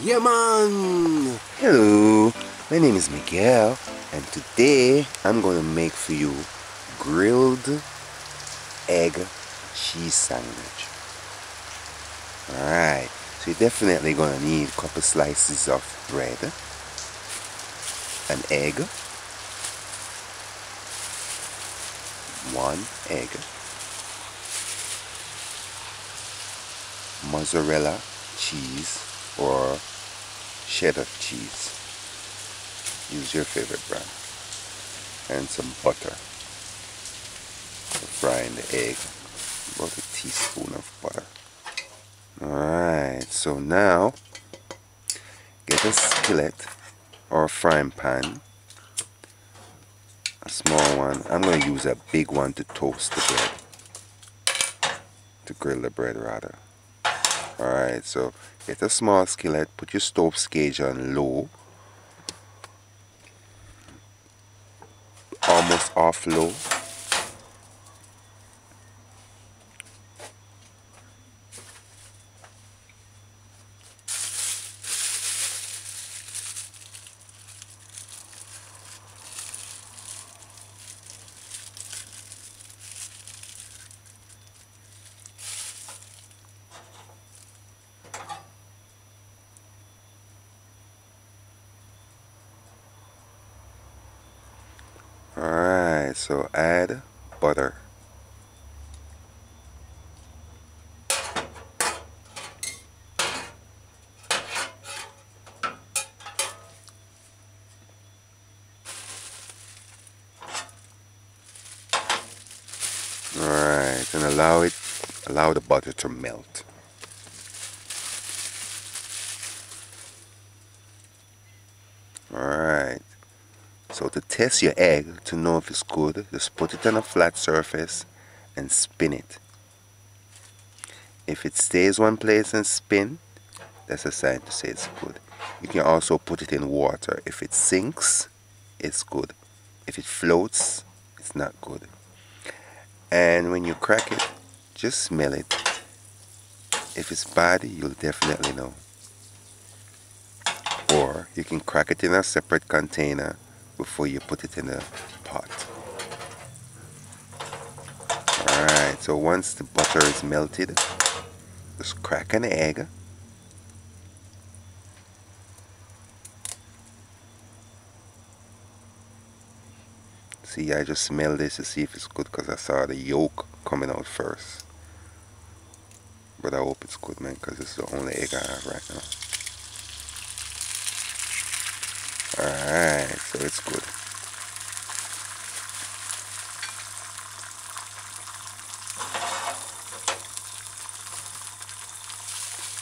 Yeah, man! Hello, my name is Miguel, and today I'm going to make for you grilled egg cheese sandwich. Alright, so you're definitely going to need a couple slices of bread, an egg, one egg, mozzarella cheese or cheddar cheese. Use your favorite brand. And some butter for frying the egg. About a teaspoon of butter. Alright, so now get a skillet or a frying pan. A small one. I'm going to use a big one to toast the bread. To grill the bread rather. Alright, so get a small skillet. Put your stove gauge on low. Almost off low. Alright, so add butter. Alright, and allow the butter to melt. Alright, so to test your egg, to know if it's good, just put it on a flat surface and spin it. If it stays one place and spin, that's a sign to say it's good. You can also put it in water. If it sinks, it's good. If it floats, it's not good. And when you crack it, just smell it. If it's bad, you'll definitely know. Or you can crack it in a separate container before you put it in the pot. Alright, so once the butter is melted, just crack an egg. See, I just smell this to see if it's good because I saw the yolk coming out first. But I hope it's good, man, because it's the only egg I have right now. Alright, so it's good.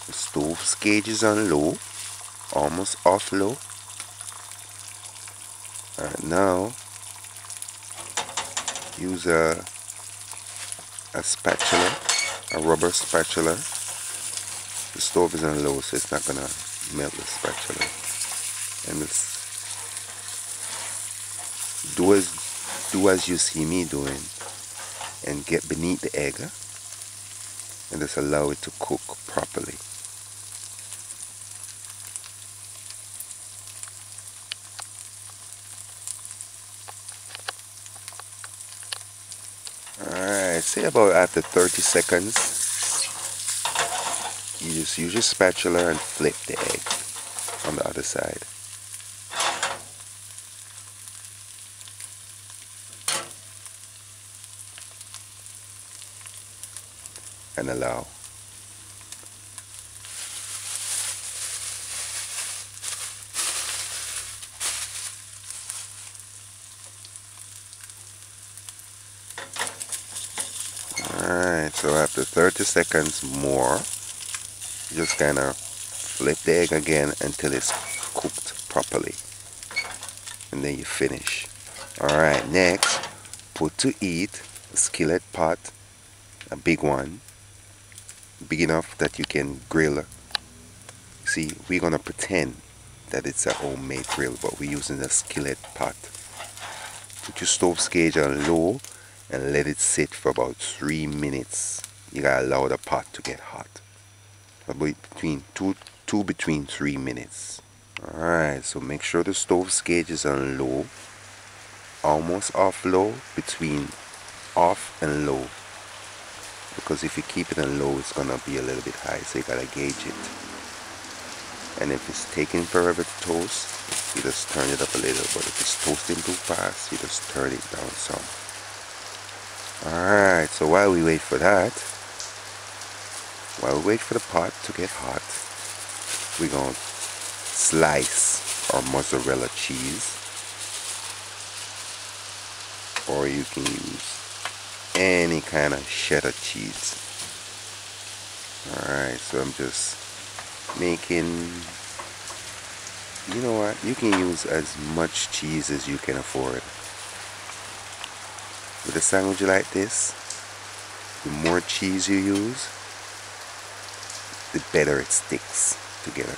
The stove gauge is on low, almost off low. Alright, now use a spatula, a rubber spatula. The stove is on low, so it's not gonna melt the spatula. And do as you see me doing, and get beneath the egg, and just allow it to cook properly. Alright, say about after 30 seconds, you just use your spatula and flip the egg on the other side. And allow. Alright, so after 30 seconds more, you just kind of flip the egg again until it's cooked properly. And then you finish. Alright, next, put to eat a skillet pot, a big one, big enough that you can grill. See, we're gonna pretend that it's a homemade grill, but we're using a skillet pot. Put your stove gauge on low and let it sit for about 3 minutes. You gotta allow the pot to get hot. About between 2 2 between 3 minutes. Alright, so make sure the stove gauge is on low, almost off low, between off and low, because if you keep it on low it's gonna be a little bit high, so you gotta gauge it. And if it's taking forever to toast, you just turn it up a little, but if it's toasting too fast, you just turn it down some. Alright, so while we wait for that, while we wait for the pot to get hot, we're going to slice our mozzarella cheese, or you can use any kind of cheddar cheese. Alright, so I'm just making, you know what, you can use as much cheese as you can afford. With a sandwich like this, the more cheese you use, the better it sticks together.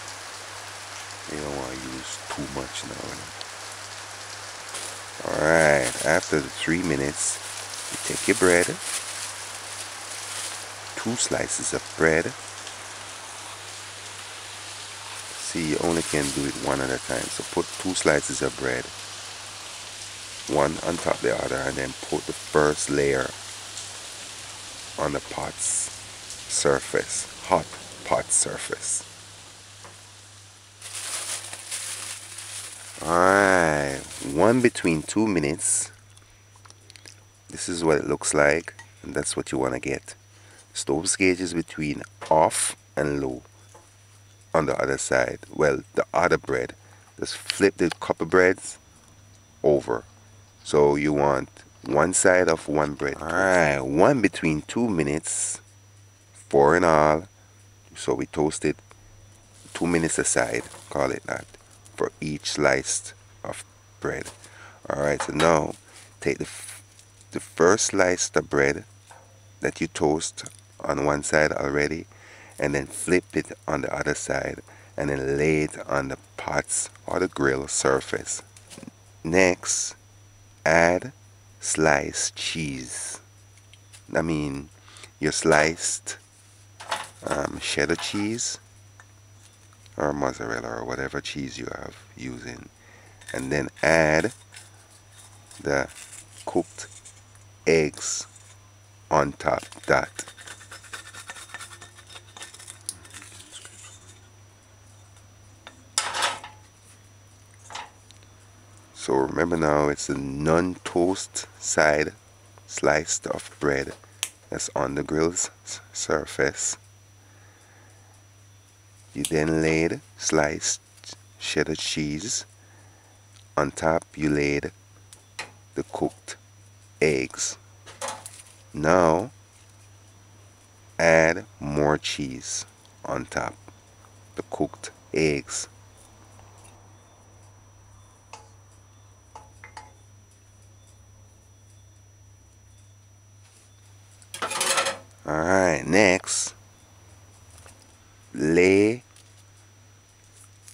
You don't want to use too much now. Alright, after the 3 minutes, you take your bread, 2 slices of bread. See, you only can do it one at a time, so put 2 slices of bread, one on top of the other, and then put the first layer on the pot's surface, hot pot surface. Alright, 1 between 2 minutes. This is what it looks like, and that's what you want to get. Stove gauge is between off and low. On the other side, well, the other bread, just flip the couple breads over. So you want one side of one bread. Alright, 1 between 2 minutes, 4 in all. So we toasted 2 minutes aside, call it that, for each slice of bread. Alright, so now take the first slice of bread that you toast on one side already, and then flip it on the other side, and then lay it on the pot's or the grill surface. Next, add sliced cheese. I mean your sliced cheddar cheese or mozzarella or whatever cheese you have using, and then add the cooked eggs on top of that. So remember now, it's the non-toast side sliced of bread that's on the grill's surface. You then laid sliced cheddar cheese. On top you laid the cooked eggs. Now add more cheese on top, the cooked eggs. Alright, next, lay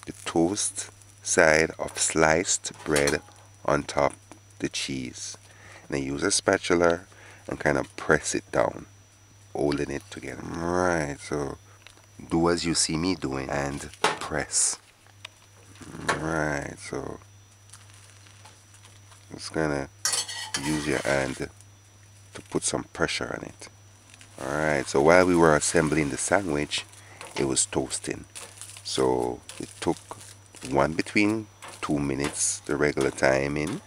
the toast side of sliced bread on top the cheese. And then use a spatula and kind of press it down, holding it together. Alright, so do as you see me doing and press. Alright, so just gonna use your hand to put some pressure on it. Alright, so while we were assembling the sandwich, it was toasting. So it took 1 between 2 minutes, the regular timing.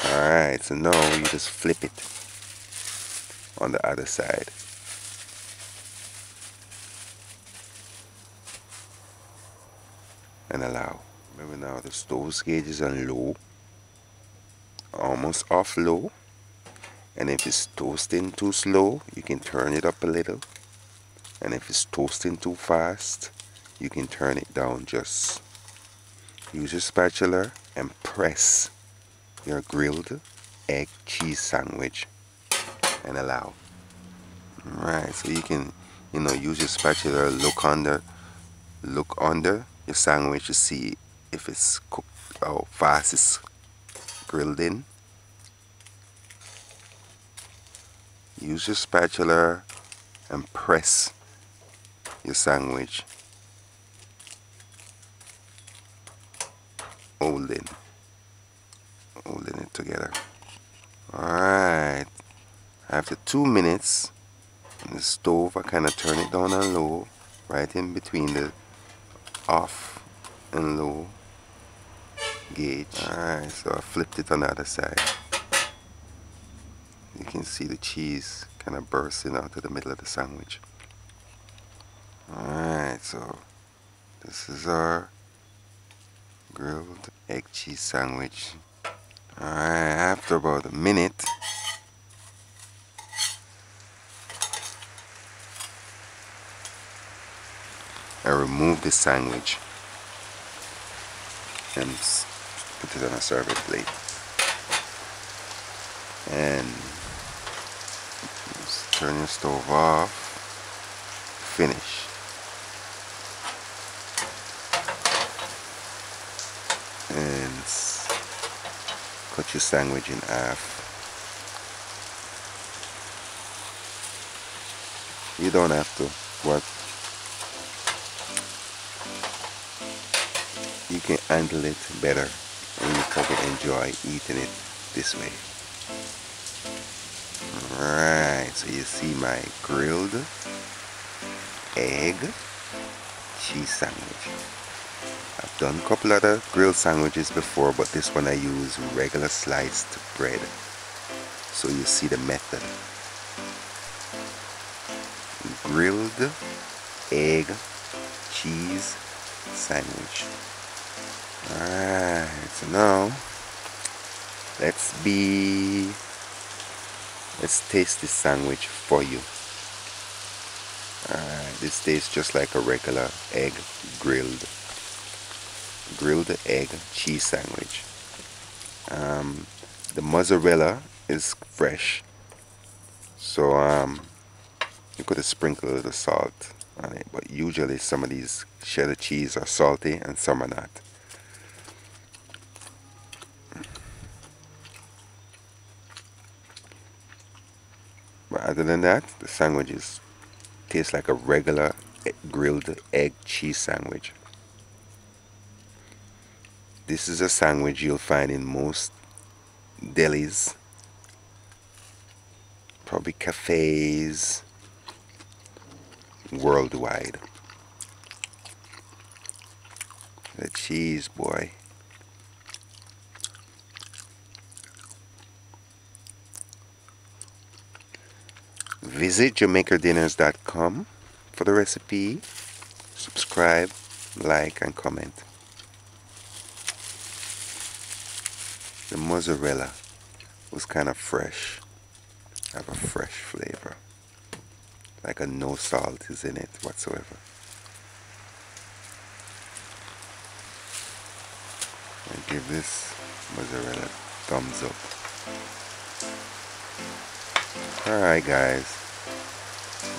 Alright, so now you just flip it on the other side. And allow. Remember now, the stove gauge is on low, almost off low. And if it's toasting too slow, you can turn it up a little. And if it's toasting too fast, you can turn it down. Just use your spatula and press your grilled egg cheese sandwich and allow. Alright, so you can, use your spatula, look under your sandwich to see if it's cooked, how fast it's grilled in. Use your spatula and press your sandwich holding it together. Alright, after 2 minutes on the stove, I kind of turn it down on low, right in between the off and low gauge. Alright, so I flipped it on the other side. You can see the cheese kind of bursting out of the middle of the sandwich. Alright, so this is our grilled egg cheese sandwich. Alright, after about a minute, I remove the sandwich and put it on a serving plate. And just turn your stove off. Finish. And cut your sandwich in half. You don't have to, but you can handle it better and you probably enjoy eating it this way. Alright, so you see my grilled egg cheese sandwich. I've done a couple other grilled sandwiches before, but this one I use regular sliced bread. So you see the method. Grilled egg cheese sandwich. Alright, so now let's taste this sandwich for you. Alright, this tastes just like a regular egg grilled egg cheese sandwich. The mozzarella is fresh, so you could have sprinkled a little salt on it, but usually some of these cheddar cheese are salty and some are not. But other than that, the sandwiches taste like a regular grilled egg cheese sandwich. This is a sandwich you'll find in most delis, probably cafes worldwide. The cheese, boy. Visit JamaicaDinners.com for the recipe. Subscribe, like, and comment. The mozzarella was kind of fresh. Have a fresh flavor. Like a no salt is in it whatsoever. I give this mozzarella thumbs up. Alright guys.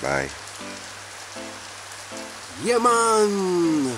Bye. Yeah man!